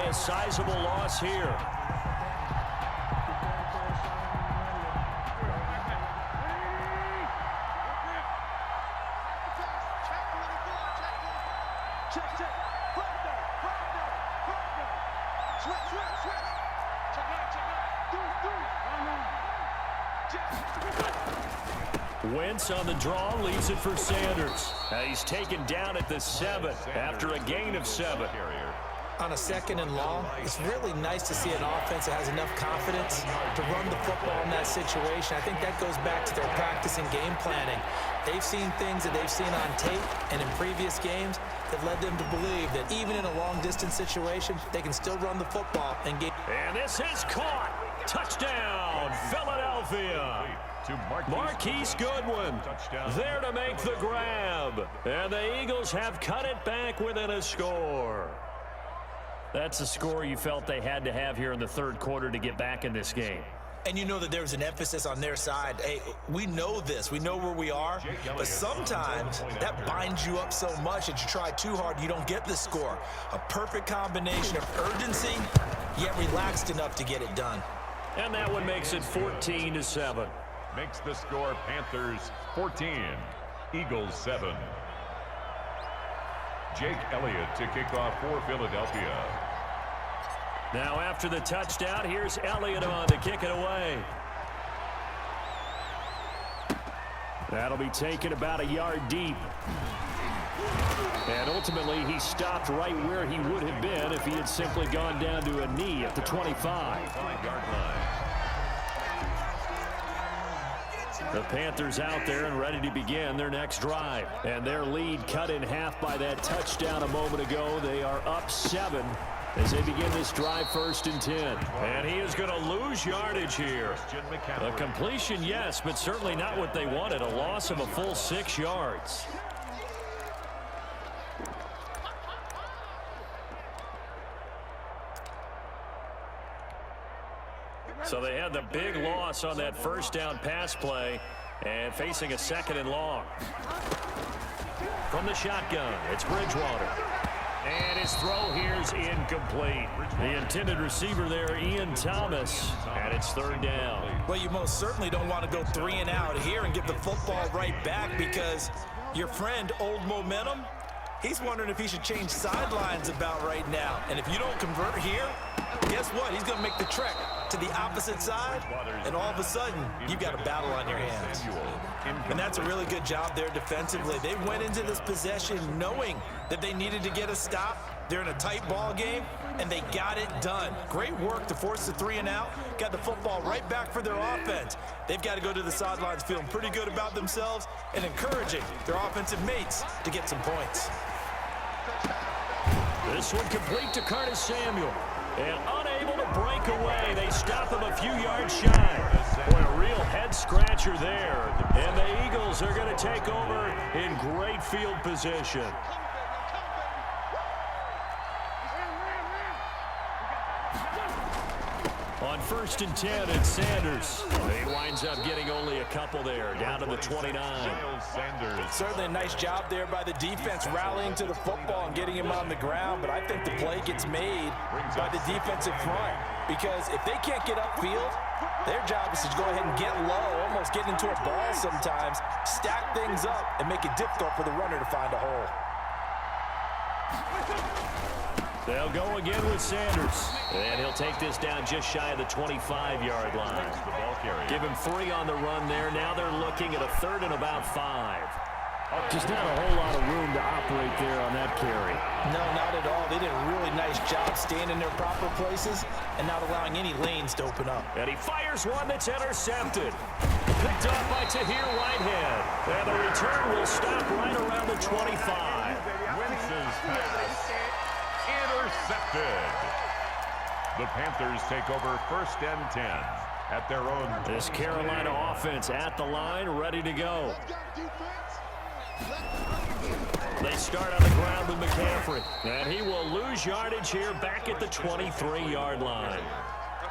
a sizable loss here. Wentz on the draw, leaves it for Sanders. He's taken down at the 7 after a gain of 7. On a 2nd and long, it's really nice to see an offense that has enough confidence to run the football in that situation. I think that goes back to their practice and game planning. They've seen things that they've seen on tape and in previous games that led them to believe that even in a long-distance situation, they can still run the football and get. And this is caught. Touchdown, Philadelphia. Marquise Goodwin there to make the grab. And the Eagles have cut it back within a score. That's a score you felt they had to have here in the 3rd quarter to get back in this game. And you know that there's an emphasis on their side. Hey, we know this. We know where we are. But sometimes that binds you up so much that you try too hard, you don't get the score. A perfect combination of urgency, yet relaxed enough to get it done. And that one makes it 14-7. Makes the score Panthers 14, Eagles 7. Jake Elliott to kick off for Philadelphia. Now after the touchdown, here's Elliott on to kick it away. That'll be taken about a yard deep. And ultimately, he stopped right where he would have been if he had simply gone down to a knee at the 25-yard line. The Panthers out there and ready to begin their next drive. And their lead cut in half by that touchdown a moment ago. They are up 7 as they begin this drive 1st and 10. And he is going to lose yardage here. A completion, yes, but certainly not what they wanted. A loss of a full 6 yards. So they had the big loss on that 1st down pass play and facing a 2nd and long. From the shotgun, it's Bridgewater. And his throw here's incomplete. The intended receiver there, Ian Thomas, and it's 3rd down. Well, you most certainly don't want to go 3 and out here and give the football right back because your friend, Old Momentum, he's wondering if he should change sidelines about right now. And if you don't convert here, guess what? He's going to make the trek to the opposite side, and all of a sudden, you've got a battle on your hands. And that's a really good job there defensively. They went into this possession knowing that they needed to get a stop. They're in a tight ball game, and they got it done. Great work to force the 3 and out. Got the football right back for their offense. They've got to go to the sidelines feeling pretty good about themselves and encouraging their offensive mates to get some points. This one complete to Curtis Samuel. And unable to break away. They stop him a few yards shy. Boy, a real head-scratcher there. And the Eagles are going to take over in great field position. On 1st and 10, it's Sanders. He winds up getting only a couple there, down to the 29. Certainly a nice job there by the defense, rallying to the football and getting him on the ground. But I think the play gets made by the defensive front because if they can't get upfield, their job is to go ahead and get low, almost get into a ball sometimes, stack things up, and make it difficult for the runner to find a hole. They'll go again with Sanders. And he'll take this down just shy of the 25-yard line. Give him 3 on the run there. Now they're looking at a 3rd and about 5. Just not a whole lot of room to operate there on that carry. No, not at all. They did a really nice job staying in their proper places and not allowing any lanes to open up. And he fires one that's intercepted. Picked up by Tahir Whitehead. And the return will stop right around the 25. Wentz's pass intercepted. The Panthers take over 1st and 10 at their own. This Carolina offense at the line, ready to go. They start on the ground with McCaffrey. And he will lose yardage here back at the 23-yard line.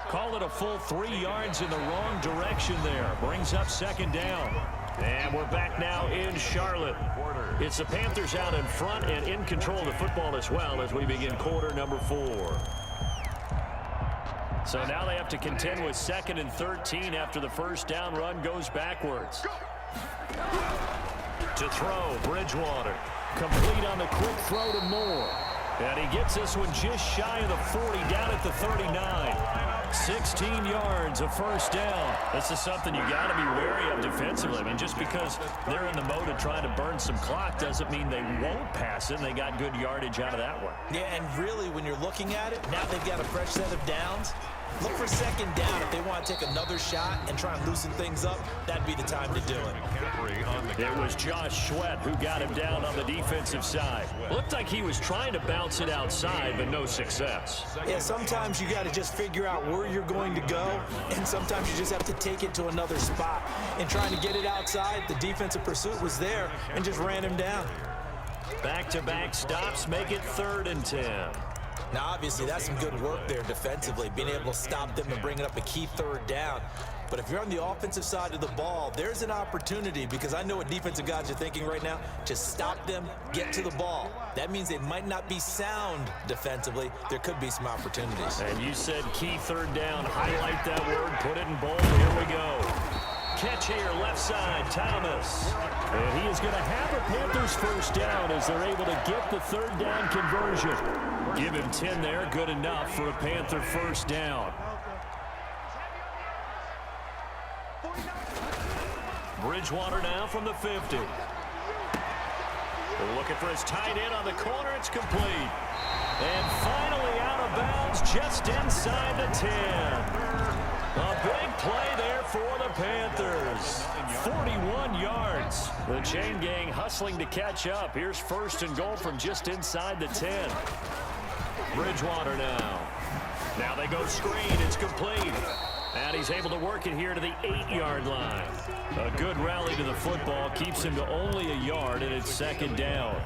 Call it a full 3 yards in the wrong direction there. Brings up 2nd down. And we're back now in Charlotte. It's the Panthers out in front and in control of the football as well as we begin quarter number 4. So now they have to contend with 2nd and 13 after the first down run goes backwards. To throw, Bridgewater. Complete on the quick throw to Moore. And he gets this one just shy of the 40, down at the 39. 16 yards, a first down. This is something you got to be wary of defensively. I mean, just because they're in the mode of trying to burn some clock doesn't mean they won't pass it. They got good yardage out of that one. Yeah, and really, when you're looking at it, now they've got a fresh set of downs. Look for 2nd down. If they want to take another shot and try and loosen things up, that'd be the time to do it. It was Josh Sweat who got him down on the defensive side. Looked like he was trying to bounce it outside, but no success. Yeah, sometimes you got to just figure out where you're going to go, and sometimes you just have to take it to another spot. And trying to get it outside, the defensive pursuit was there and just ran him down. Back-to-back stops make it 3rd and 10. Now, obviously, that's some good work there defensively, being able to stop them and bringing up a key 3rd down. But if you're on the offensive side of the ball, there's an opportunity, because I know what defensive guys are thinking right now. Just stop them, get to the ball. That means they might not be sound defensively. There could be some opportunities. And you said key 3rd down. Highlight that word, put it in bold. Here we go. Catch here, left side, Thomas. And he is going to have a Panthers first down as they're able to get the 3rd down conversion. Give him 10 there, good enough for a Panther first down. Bridgewater now from the 50. They're looking for his tight end on the corner. It's complete. And finally out of bounds just inside the 10. A big play there for the Panthers. 41 yards. The chain gang hustling to catch up. Here's 1st and goal from just inside the 10. Bridgewater now. Now they go screen. It's complete. And he's able to work it here to the 8-yard line. A good rally to the football. Keeps him to only a yard, and it's 2nd down.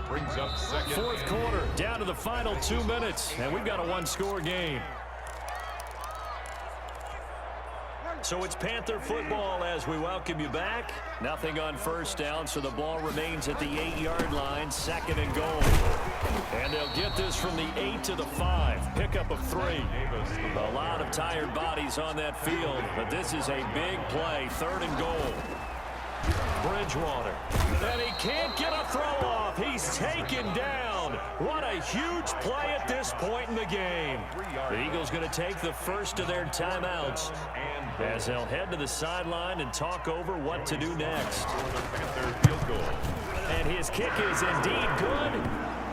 Brings up 2nd. 4th quarter, down to the final 2 minutes. And we've got a 1-score game. So it's Panther football as we welcome you back. Nothing on first down, so the ball remains at the 8-yard line, 2nd and goal. And they'll get this from the 8 to the 5. Pickup of 3. A lot of tired bodies on that field, but this is a big play, 3rd and goal. Bridgewater. And he can't get a throw off. He's taken down. What a huge play at this point in the game. The Eagles going to take the first of their timeouts as they'll head to the sideline and talk over what to do next. And his kick is indeed good.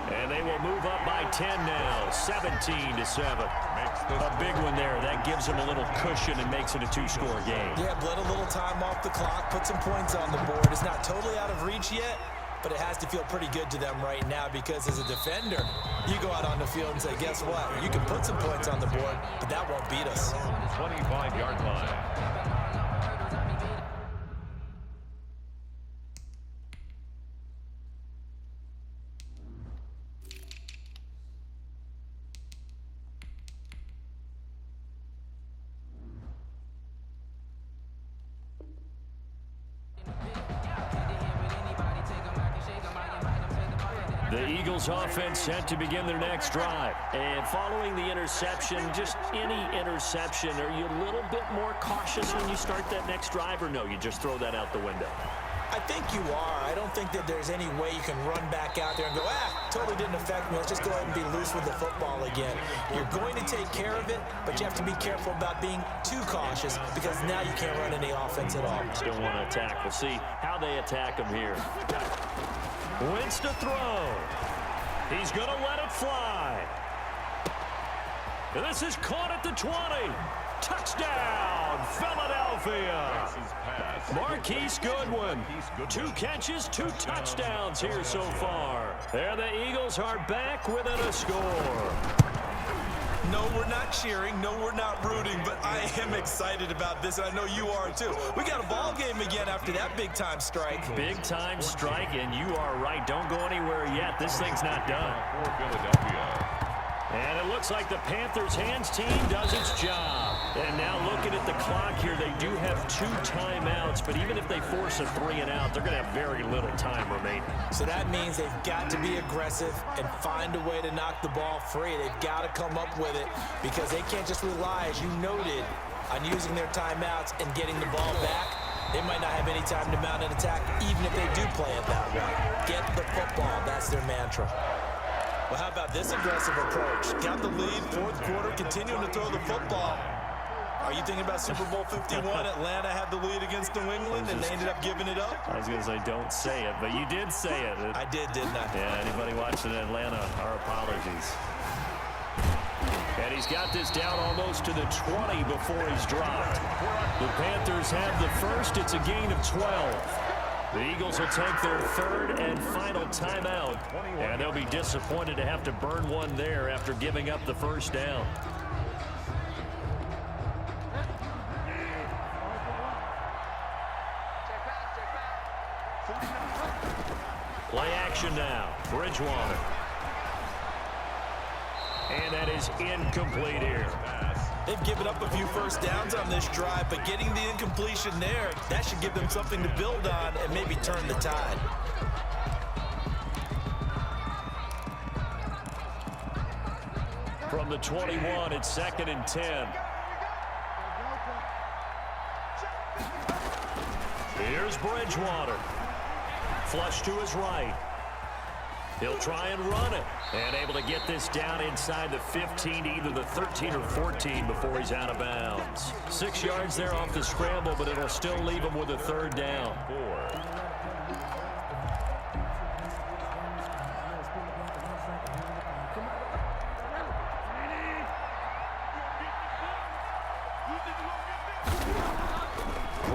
And they will move up by 10 now, 17-7. A big one there. That gives them a little cushion and makes it a 2-score game. Yeah, bled a little time off the clock, put some points on the board. It's not totally out of reach yet, but it has to feel pretty good to them right now, because as a defender, you go out on the field and say, guess what? You can put some points on the board, but that won't beat us. 25-yard line. The Eagles offense set to begin their next drive. And following the interception, just any interception, are you a little bit more cautious when you start that next drive, or no, you just throw that out the window? I think you are. I don't think that there's any way you can run back out there and go, totally didn't affect me. Let's just go ahead and be loose with the football again. You're going to take care of it, but you have to be careful about being too cautious, because now you can't run any offense at all. Still want to attack. We'll see how they attack them here. Wentz to throw. He's going to let it fly. And this is caught at the 20. Touchdown, Philadelphia. Marquise Goodwin. 2 catches, 2 touchdowns here so far. There the Eagles are back within a score. No, we're not cheering. No, we're not rooting, but I am excited about this, and I know you are too. We got a ball game again after that big-time strike. Big-time strike, and you are right. Don't go anywhere yet. This thing's not done. And it looks like the Panthers' hands team does its job. And now looking at the clock here, they do have 2 timeouts, but even if they force a 3-and-out, they're going to have very little time remaining. So that means they've got to be aggressive and find a way to knock the ball free. They've got to come up with it because they can't just rely, as you noted, on using their timeouts and getting the ball back. They might not have any time to mount an attack, even if they do play it that way. Get the football. That's their mantra. Well, how about this aggressive approach? Got the lead, 4th quarter, continuing to throw the football. Are you thinking about Super Bowl 51? Atlanta had the lead against New England, and they ended up giving it up? I was going to say, don't say it, but you did say it. I did, didn't I? Yeah, anybody watching Atlanta, our apologies. And he's got this down almost to the 20 before he's dropped. The Panthers have the first. It's a gain of 12. The Eagles will take their 3rd and final timeout, and they'll be disappointed to have to burn one there after giving up the first down. Play action now. Bridgewater. And that is incomplete here. They've given up a few first downs on this drive, but getting the incompletion there, that should give them something to build on and maybe turn the tide. From the 21, it's 2nd and 10. Here's Bridgewater. Flush to his right. He'll try and run it. And able to get this down inside the 15, either the 13 or 14 before he's out of bounds. 6 yards there off the scramble, but it'll still leave him with a 3rd down. 4.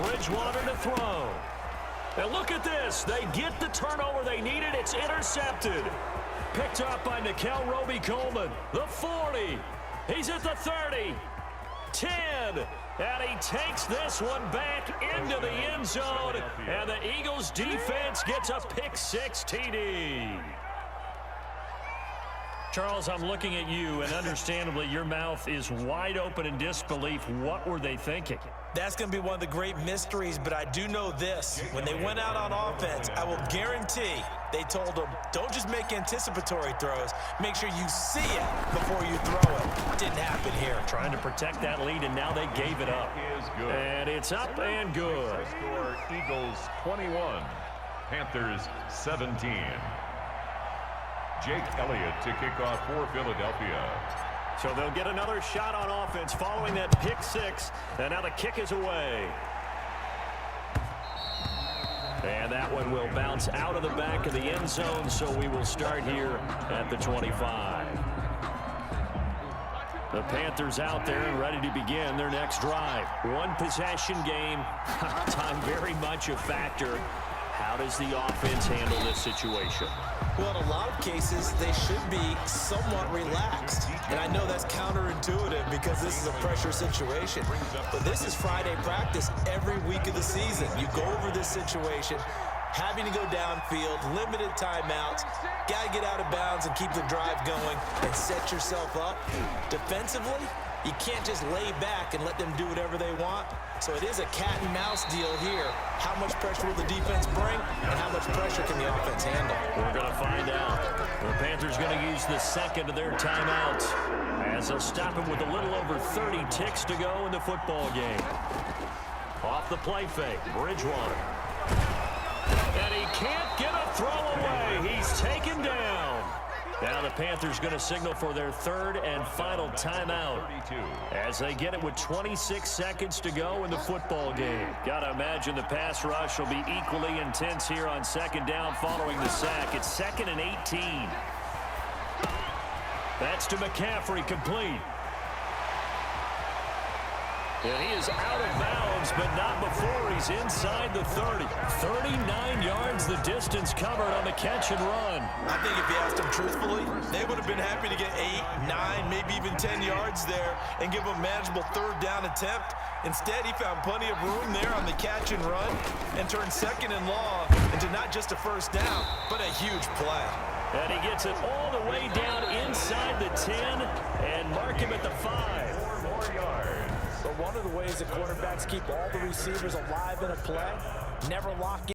Bridgewater to throw. And look at this. They get the turnover they needed. It's intercepted. Picked up by Nickel Roby-Coleman. The 40. He's at the 30. 10. And he takes this one back into the end zone. And the Eagles defense gets a pick-6 TD. Charles, I'm looking at you, and understandably, your mouth is wide open in disbelief. What were they thinking? That's going to be one of the great mysteries, but I do know this. When they went out on offense, I will guarantee they told them, don't just make anticipatory throws. Make sure you see it before you throw it. Didn't happen here. Trying to protect that lead, and now they gave it up. And it's up and good. Score Eagles 21, Panthers 17. Jake Elliott to kick off for Philadelphia. So they'll get another shot on offense following that pick-6, and now the kick is away. And that one will bounce out of the back of the end zone, so we will start here at the 25. The Panthers out there and ready to begin their next drive. One possession game, time very much a factor. How does the offense handle this situation? Well, in a lot of cases, they should be somewhat relaxed. And I know that's counterintuitive because this is a pressure situation. But this is Friday practice every week of the season. You go over this situation, having to go downfield, limited timeouts, got to get out of bounds and keep the drive going and set yourself up. Defensively, you can't just lay back and let them do whatever they want. So it is a cat and mouse deal here. How much pressure will the defense bring, and how much pressure can the offense handle? We're going to find out. The Panthers going to use the second of their timeouts as they'll stop him with a little over 30 ticks to go in the football game. Off the play fake, Bridgewater. And he can't get a throw away. He's taken down. Now the Panthers going to signal for their 3rd and final timeout as they get it with 26 seconds to go in the football game. Got to imagine the pass rush will be equally intense here on 2nd down following the sack. It's 2nd and 18. That's to McCaffrey, complete. And he is out of bounds downs, but not before he's inside the 30. 39 yards the distance covered on the catch and run. I think if you asked them truthfully, they would have been happy to get 8, 9, maybe even 10 yards there and give them a manageable third down attempt. Instead, he found plenty of room there on the catch and run and turned second and long into not just a first down, but a huge play. And he gets it all the way down inside the 10 and mark him at the 5. 4 more yards. But one of the ways that quarterbacks keep all the receivers alive in a play, never lock in.